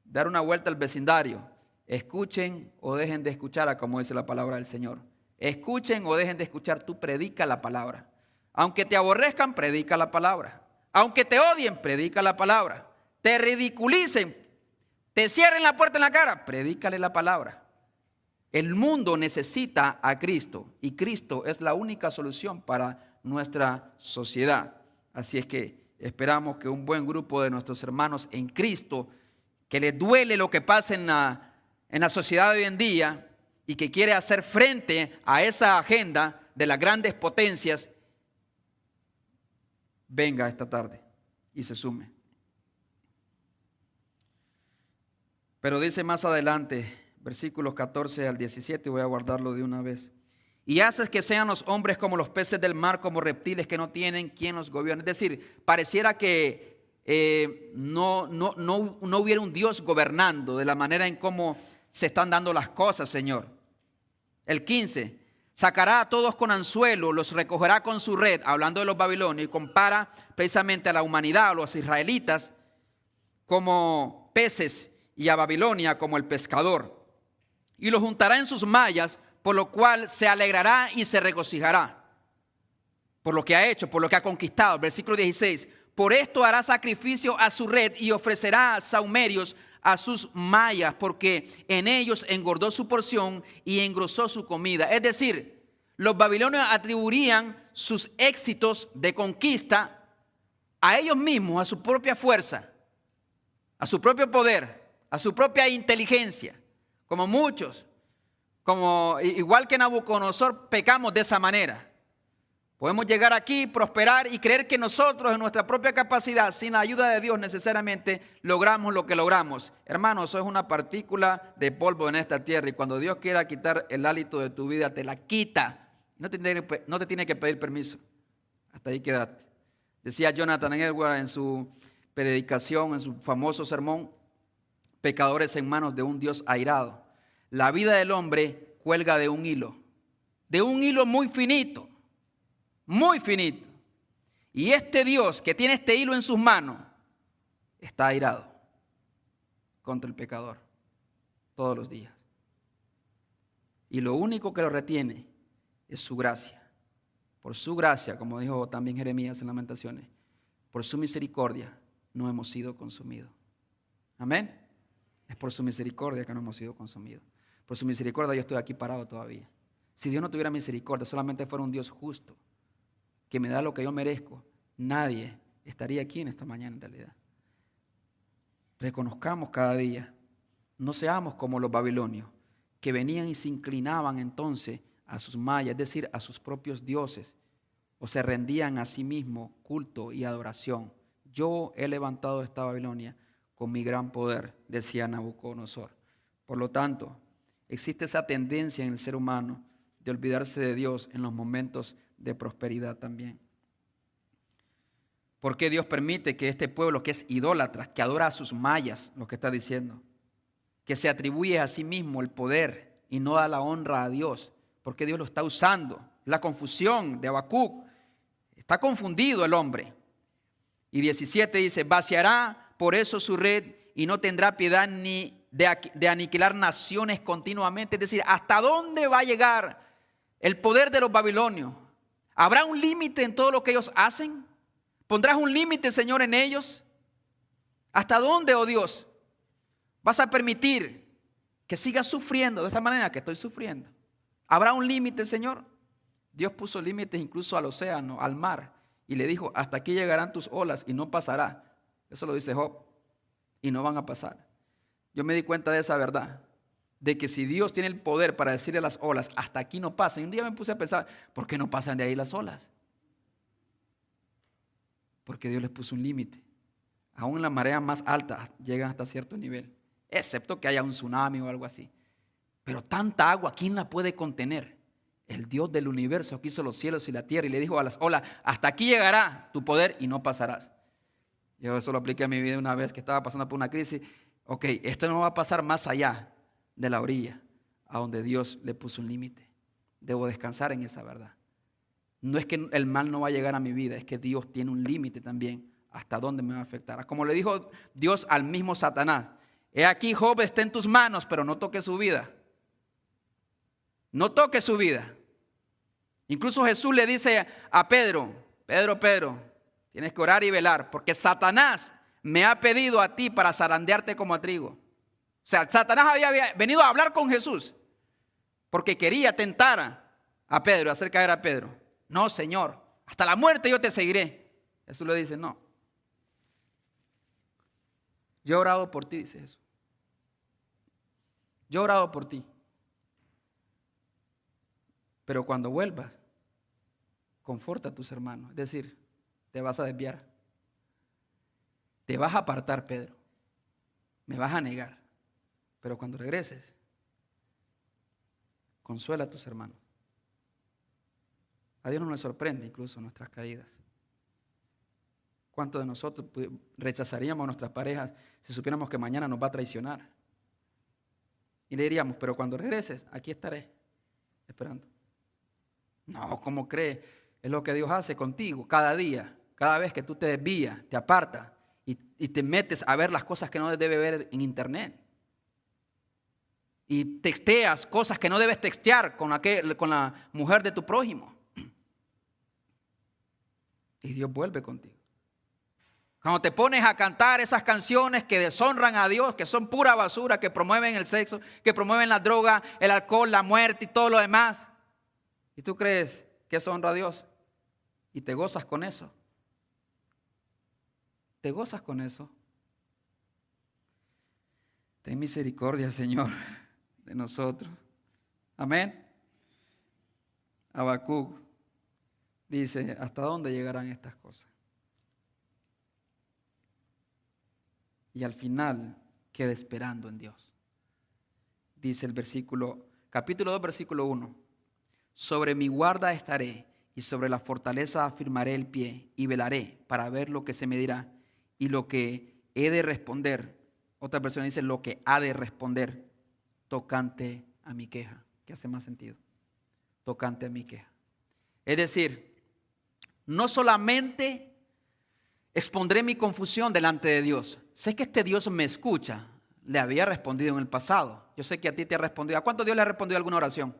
dar una vuelta al vecindario. Escuchen o dejen de escuchar, como dice la palabra del Señor. Escuchen o dejen de escuchar, tú predica la palabra. Aunque te aborrezcan, predica la palabra. Aunque te odien, predica la palabra. Te ridiculicen, te cierren la puerta en la cara, predícale la palabra. El mundo necesita a Cristo y Cristo es la única solución para nuestra sociedad. Así es que esperamos que un buen grupo de nuestros hermanos en Cristo, que les duele lo que pasa en la sociedad de hoy en día y que quiere hacer frente a esa agenda de las grandes potencias, venga esta tarde y se sume. Pero dice más adelante, versículos 14 al 17, voy a guardarlo de una vez. Y haces que sean los hombres como los peces del mar, como reptiles que no tienen quien los gobierne. Es decir, pareciera que no hubiera un Dios gobernando de la manera en cómo se están dando las cosas, Señor. El 15, sacará a todos con anzuelo, los recogerá con su red, hablando de los babilonios, y compara precisamente a la humanidad, a los israelitas, como peces y a Babilonia como el pescador. Y los juntará en sus mallas, por lo cual se alegrará y se regocijará. Por lo que ha hecho, por lo que ha conquistado. Versículo 16. Por esto hará sacrificio a su red y ofrecerá sahumerios a sus mallas, porque en ellos engordó su porción y engrosó su comida. Es decir, los babilonios atribuirían sus éxitos de conquista a ellos mismos, a su propia fuerza, a su propio poder, a su propia inteligencia. Como muchos, igual que Nabucodonosor, pecamos de esa manera. Podemos llegar aquí, prosperar y creer que nosotros en nuestra propia capacidad, sin la ayuda de Dios necesariamente, logramos lo que logramos. Hermano, sos una partícula de polvo en esta tierra y cuando Dios quiera quitar el hálito de tu vida, te la quita. No te tiene que pedir permiso. Hasta ahí quédate. Decía Jonathan Edwards en su predicación, en su famoso sermón, pecadores en manos de un Dios airado. La vida del hombre cuelga de un hilo muy finito, muy finito. Y este Dios que tiene este hilo en sus manos está airado contra el pecador todos los días. Y lo único que lo retiene es su gracia. Por su gracia, como dijo también Jeremías en Lamentaciones, por su misericordia no hemos sido consumidos. Amén. Es por su misericordia que no hemos sido consumidos. Por su misericordia yo estoy aquí parado todavía. Si Dios no tuviera misericordia, solamente fuera un Dios justo, que me da lo que yo merezco, nadie estaría aquí en esta mañana en realidad. Reconozcamos cada día, no seamos como los babilonios, que venían y se inclinaban entonces a sus mayas, es decir, a sus propios dioses, o se rendían a sí mismos culto y adoración. Yo he levantado esta Babilonia con mi gran poder, decía Nabucodonosor. Por lo tanto, existe esa tendencia en el ser humano de olvidarse de Dios en los momentos de prosperidad también. ¿Por qué Dios permite que este pueblo que es idólatra, que adora a sus mayas, lo que está diciendo, que se atribuye a sí mismo el poder y no da la honra a Dios? ¿Por qué Dios lo está usando? La confusión de Habacuc. Está confundido el hombre. Y 17 dice, vaciará por eso su red y no tendrá piedad ni de aniquilar naciones continuamente. Es decir, ¿hasta dónde va a llegar el poder de los babilonios? ¿Habrá un límite en todo lo que ellos hacen? ¿Pondrás un límite, Señor, en ellos? ¿Hasta dónde, oh Dios, vas a permitir que sigas sufriendo de esta manera que estoy sufriendo? ¿Habrá un límite, Señor? Dios puso límites incluso al océano, al mar, y le dijo, hasta aquí llegarán tus olas y no pasará. Eso lo dice Job, y no van a pasar. Yo me di cuenta de esa verdad, de que si Dios tiene el poder para decirle a las olas, hasta aquí no pasan. Y un día me puse a pensar, ¿por qué no pasan de ahí las olas? Porque Dios les puso un límite. Aún las mareas más altas llegan hasta cierto nivel, excepto que haya un tsunami o algo así. Pero tanta agua, ¿quién la puede contener? El Dios del universo que hizo los cielos y la tierra y le dijo a las olas, hasta aquí llegará tu poder y no pasarás. Yo eso lo apliqué a mi vida una vez que estaba pasando por una crisis. Ok, esto no va a pasar más allá de la orilla, a donde Dios le puso un límite. Debo descansar en esa verdad. No es que el mal no va a llegar a mi vida, es que Dios tiene un límite también hasta dónde me va a afectar. Como le dijo Dios al mismo Satanás, he aquí Job está en tus manos, pero no toques su vida. No toques su vida. Incluso Jesús le dice a Pedro, Pedro, tienes que orar y velar, porque Satanás me ha pedido a ti para zarandearte como a trigo. O sea, Satanás había venido a hablar con Jesús, porque quería tentar a Pedro, hacer caer a Pedro. No, Señor, hasta la muerte yo te seguiré. Jesús le dice, no. Yo he orado por ti, dice Jesús. Yo he orado por ti. Pero cuando vuelvas, conforta a tus hermanos. Es decir, te vas a desviar. Te vas a apartar, Pedro. Me vas a negar. Pero cuando regreses, consuela a tus hermanos. A Dios no le sorprende incluso nuestras caídas. ¿Cuántos de nosotros rechazaríamos a nuestras parejas si supiéramos que mañana nos va a traicionar? Y le diríamos, pero cuando regreses, aquí estaré, esperando. No, ¿cómo crees? Es lo que Dios hace contigo cada día, cada vez que tú te desvías, te apartas y te metes a ver las cosas que no debes ver en internet. Y texteas cosas que no debes textear con la mujer de tu prójimo. Y Dios vuelve contigo. Cuando te pones a cantar esas canciones que deshonran a Dios, que son pura basura, que promueven el sexo, que promueven la droga, el alcohol, la muerte y todo lo demás. ¿Y tú crees que eso honra a Dios? Y te gozas con eso. ¿Te gozas con eso? Ten misericordia, Señor, de nosotros. Amén. Habacuc dice, ¿hasta dónde llegarán estas cosas? Y al final queda esperando en Dios. Dice el capítulo 2, versículo 1. Sobre mi guarda estaré y sobre la fortaleza afirmaré el pie y velaré para ver lo que se me dirá y lo que he de responder. Otra versión dice lo que ha de responder tocante a mi queja, que hace más sentido. Tocante a mi queja. Es decir, no solamente expondré mi confusión delante de Dios. Sé que este Dios me escucha. Le había respondido en el pasado. Yo sé que a ti te ha respondido. ¿A cuánto Dios le ha respondido alguna oración?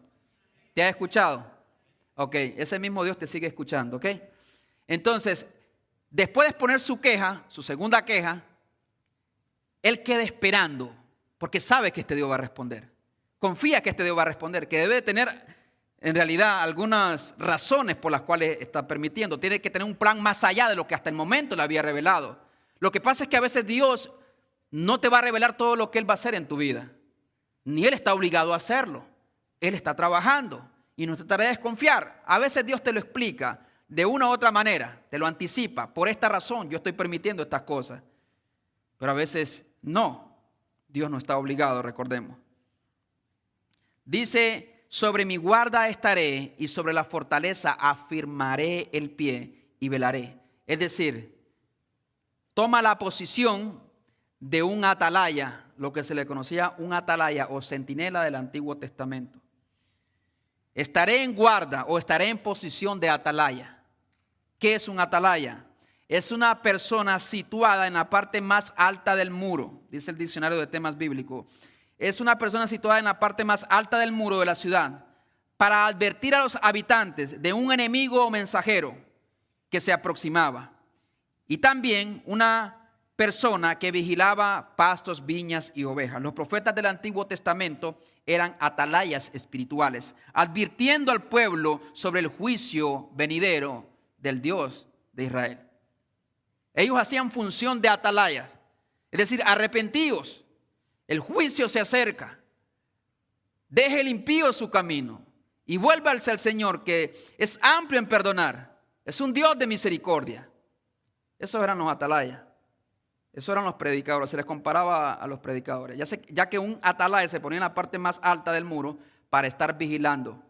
¿Te ha escuchado? Ok, ese mismo Dios te sigue escuchando, ¿ok? Entonces, después de exponer su queja, su segunda queja, él queda esperando, porque sabe que este Dios va a responder. Confía que este Dios va a responder, que debe tener en realidad algunas razones por las cuales está permitiendo. Tiene que tener un plan más allá de lo que hasta el momento le había revelado. Lo que pasa es que a veces Dios no te va a revelar todo lo que Él va a hacer en tu vida. Ni Él está obligado a hacerlo. Él está trabajando y nuestra tarea es confiar. A veces Dios te lo explica de una u otra manera, te lo anticipa. Por esta razón yo estoy permitiendo estas cosas. Pero a veces no. Dios no está obligado, recordemos. Dice, sobre mi guarda estaré y sobre la fortaleza afirmaré el pie y velaré. Es decir, toma la posición de un atalaya, lo que se le conocía un atalaya o centinela del Antiguo Testamento. Estaré en guarda o estaré en posición de atalaya. ¿Qué es un atalaya? Es una persona situada en la parte más alta del muro, dice el diccionario de temas bíblicos. Es una persona situada en la parte más alta del muro de la ciudad para advertir a los habitantes de un enemigo o mensajero que se aproximaba. Y también una persona que vigilaba pastos, viñas y ovejas. Los profetas del Antiguo Testamento eran atalayas espirituales, advirtiendo al pueblo sobre el juicio venidero del Dios de Israel. Ellos hacían función de atalayas, es decir, arrepentíos, el juicio se acerca, deje el impío su camino y vuélvase al Señor, que es amplio en perdonar, es un Dios de misericordia. Esos eran los atalayas. Esos eran los predicadores, se les comparaba a los predicadores, ya que un atalaya se ponía en la parte más alta del muro para estar vigilando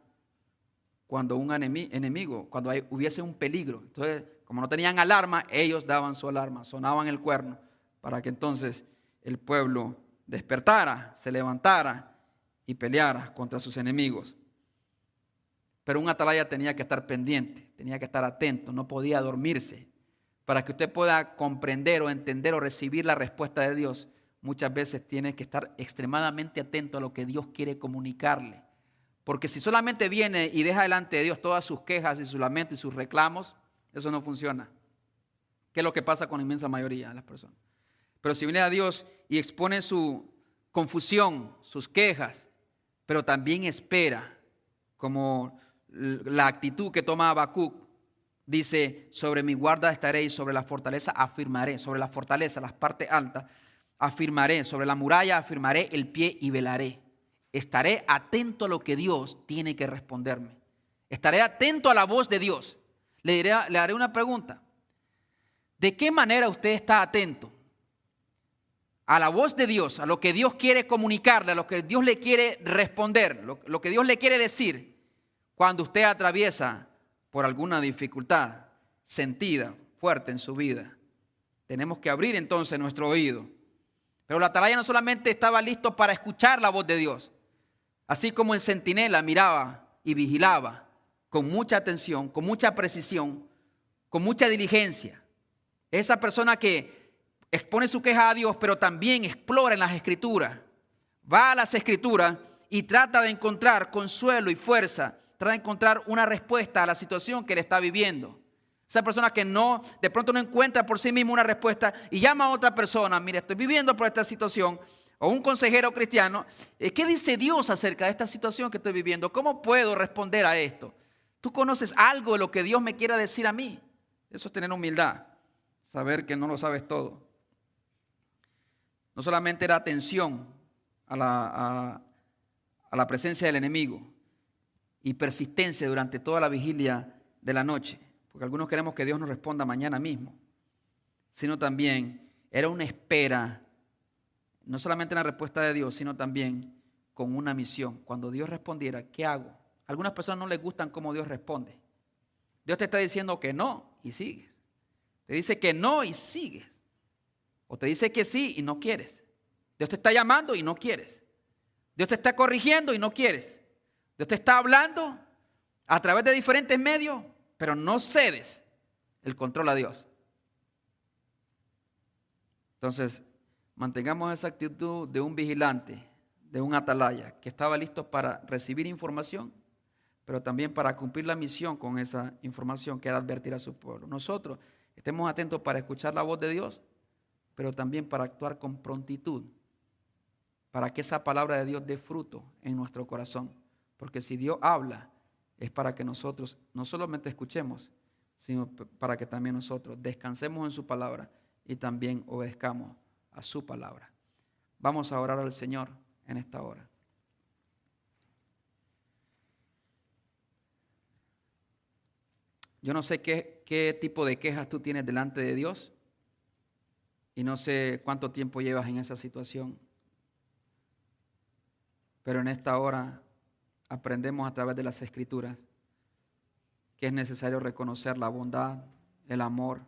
cuando un enemigo, cuando hubiese un peligro. Entonces, como no tenían alarma, ellos daban su alarma, sonaban el cuerno para que entonces el pueblo despertara, se levantara y peleara contra sus enemigos. Pero un atalaya tenía que estar pendiente, tenía que estar atento, no podía dormirse. Para que usted pueda comprender o entender o recibir la respuesta de Dios, muchas veces tiene que estar extremadamente atento a lo que Dios quiere comunicarle. Porque si solamente viene y deja delante de Dios todas sus quejas y sus lamentos y sus reclamos, eso no funciona. ¿Qué es lo que pasa con la inmensa mayoría de las personas? Pero si viene a Dios y expone su confusión, sus quejas, pero también espera, como la actitud que toma Habacuc, dice, sobre mi guarda estaré y sobre la fortaleza afirmaré, sobre la fortaleza, las partes altas, afirmaré, sobre la muralla afirmaré el pie y velaré. Estaré atento a lo que Dios tiene que responderme. Estaré atento a la voz de Dios. Le haré una pregunta. ¿De qué manera usted está atento a la voz de Dios, a lo que Dios quiere comunicarle, a lo que Dios le quiere responder, lo que Dios le quiere decir cuando usted atraviesa por alguna dificultad sentida, fuerte en su vida? Tenemos que abrir entonces nuestro oído. Pero la atalaya no solamente estaba listo para escuchar la voz de Dios, así como en centinela miraba y vigilaba con mucha atención, con mucha precisión, con mucha diligencia. Esa persona que expone su queja a Dios, pero también explora en las Escrituras, va a las Escrituras y trata de encontrar consuelo y fuerza, trata de encontrar una respuesta a la situación que él está viviendo. Esa persona que de pronto no encuentra por sí mismo una respuesta y llama a otra persona, mire, estoy viviendo por esta situación, o un consejero cristiano, ¿qué dice Dios acerca de esta situación que estoy viviendo? ¿Cómo puedo responder a esto? ¿Tú conoces algo de lo que Dios me quiera decir a mí? Eso es tener humildad, saber que no lo sabes todo. No solamente era atención a la presencia del enemigo y persistencia durante toda la vigilia de la noche, porque algunos queremos que Dios nos responda mañana mismo, sino también era una espera, no solamente una respuesta de Dios, sino también con una misión. Cuando Dios respondiera, ¿qué hago? A algunas personas no les gustan cómo Dios responde. Dios te está diciendo que no y sigues. Te dice que no y sigues. O te dice que sí y no quieres. Dios te está llamando y no quieres. Dios te está corrigiendo y no quieres. Dios te está hablando a través de diferentes medios, pero no cedes el control a Dios. Entonces, mantengamos esa actitud de un vigilante, de un atalaya, que estaba listo para recibir información, pero también para cumplir la misión con esa información, que era advertir a su pueblo. Nosotros estemos atentos para escuchar la voz de Dios, pero también para actuar con prontitud, para que esa palabra de Dios dé fruto en nuestro corazón. Porque si Dios habla, es para que nosotros no solamente escuchemos, sino para que también nosotros descansemos en su palabra y también obedezcamos a su palabra. Vamos a orar al Señor en esta hora. Yo no sé qué tipo de quejas tú tienes delante de Dios y no sé cuánto tiempo llevas en esa situación. Pero en esta hora aprendemos a través de las Escrituras que es necesario reconocer la bondad, el amor,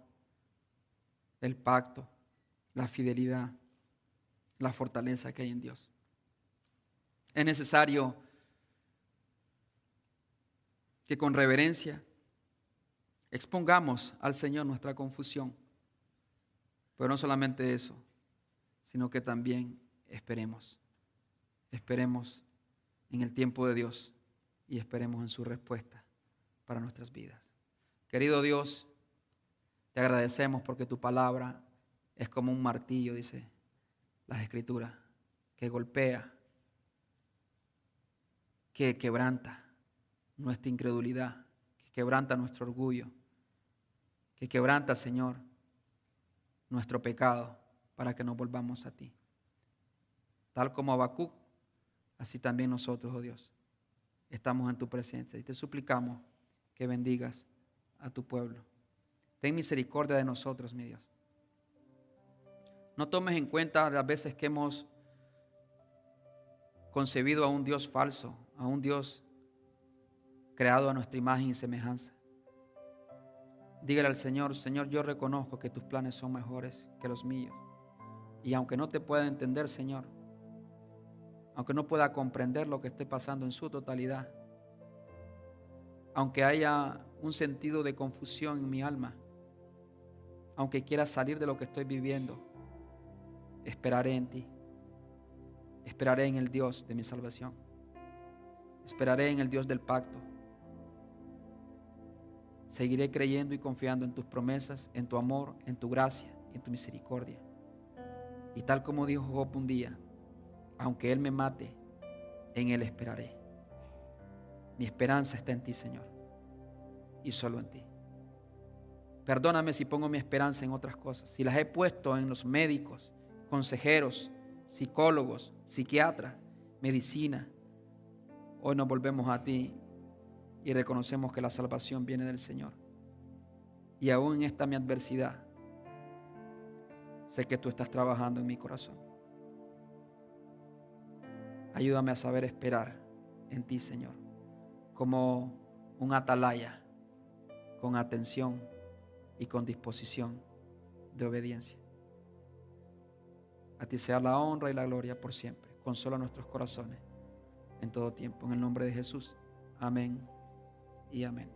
el pacto, la fidelidad, la fortaleza que hay en Dios. Es necesario que con reverencia expongamos al Señor nuestra confusión, pero no solamente eso, sino que también esperemos en el tiempo de Dios y esperemos en su respuesta para nuestras vidas. Querido Dios, te agradecemos porque tu palabra es como un martillo, dice las Escrituras, que golpea, que quebranta nuestra incredulidad, que quebranta nuestro orgullo, que quebranta, Señor, nuestro pecado para que nos volvamos a ti. Tal como Habacuc, así también nosotros, oh Dios, estamos en tu presencia y te suplicamos que bendigas a tu pueblo. Ten misericordia de nosotros, mi Dios. No tomes en cuenta las veces que hemos concebido a un Dios falso, a un Dios creado a nuestra imagen y semejanza. Dígale al Señor: Señor, yo reconozco que tus planes son mejores que los míos. Y aunque no te pueda entender, Señor, aunque no pueda comprender lo que esté pasando en su totalidad, aunque haya un sentido de confusión en mi alma, aunque quiera salir de lo que estoy viviendo, esperaré en ti. Esperaré en el Dios de mi salvación. Esperaré en el Dios del pacto. Seguiré creyendo y confiando en tus promesas, en tu amor, en tu gracia, en tu misericordia. Y tal como dijo Job un día: aunque Él me mate, en Él esperaré. Mi esperanza está en ti, Señor, y solo en ti. Perdóname si pongo mi esperanza en otras cosas, si las he puesto en los médicos, consejeros, psicólogos, psiquiatras, medicina. Hoy nos volvemos a ti y reconocemos que la salvación viene del Señor. Y aún en esta mi adversidad, sé que tú estás trabajando en mi corazón. Ayúdame a saber esperar en ti, Señor, como un atalaya, con atención y con disposición de obediencia. A ti sea la honra y la gloria por siempre. Consola nuestros corazones en todo tiempo. En el nombre de Jesús. Amén y amén.